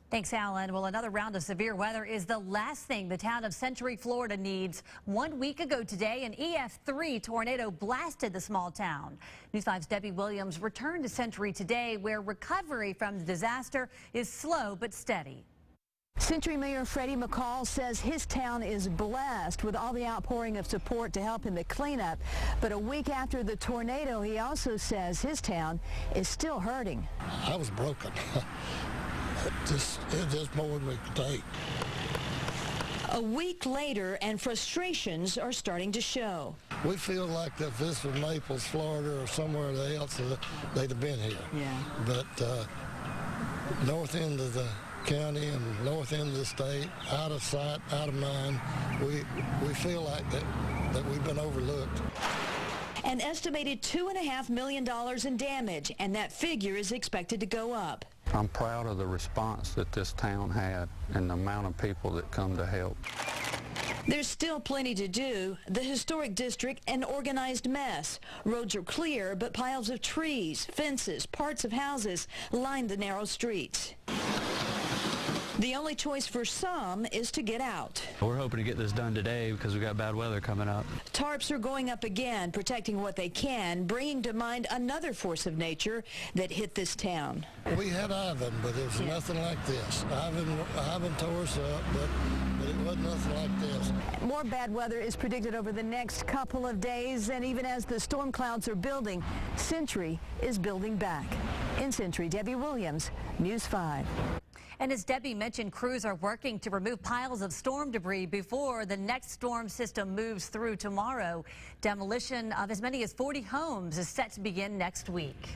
Thanks, Alan. Well, another round of severe weather is the last thing the town of Century, Florida needs. 1 week ago today, an EF3 tornado blasted the small town. News 5's Debbie Williams returned to Century today, where recovery from the disaster is slow but steady. Century Mayor Freddie McCall says his town is blessed with all the outpouring of support to help in the cleanup. But a week after the tornado, he also says his town is still hurting. I was broken. It's just more than we could take. A week later, and frustrations are starting to show. We feel like if this was Naples, Florida, or somewhere else, they'd have been here. Yeah. But north end of the county and north end of the state, out of sight, out of mind, we feel like that we've been overlooked. An estimated $2.5 million in damage, and that figure is expected to go up. I'm proud of the response that this town had and the amount of people that come to help. There's still plenty to do. The historic district, an organized mess. Roads are clear, but piles of trees, fences, parts of houses line the narrow streets. The only choice for some is to get out. We're hoping to get this done today because we've got bad weather coming up. Tarps are going up again, protecting what they can, bringing to mind another force of nature that hit this town. We had Ivan, but it was nothing like this. Ivan tore us up, but it wasn't nothing like this. More bad weather is predicted over the next couple of days, and even as the storm clouds are building, Century is building back. In Century, Debbie Williams, News 5. And as Debbie mentioned, crews are working to remove piles of storm debris before the next storm system moves through tomorrow. Demolition of as many as 40 homes is set to begin next week.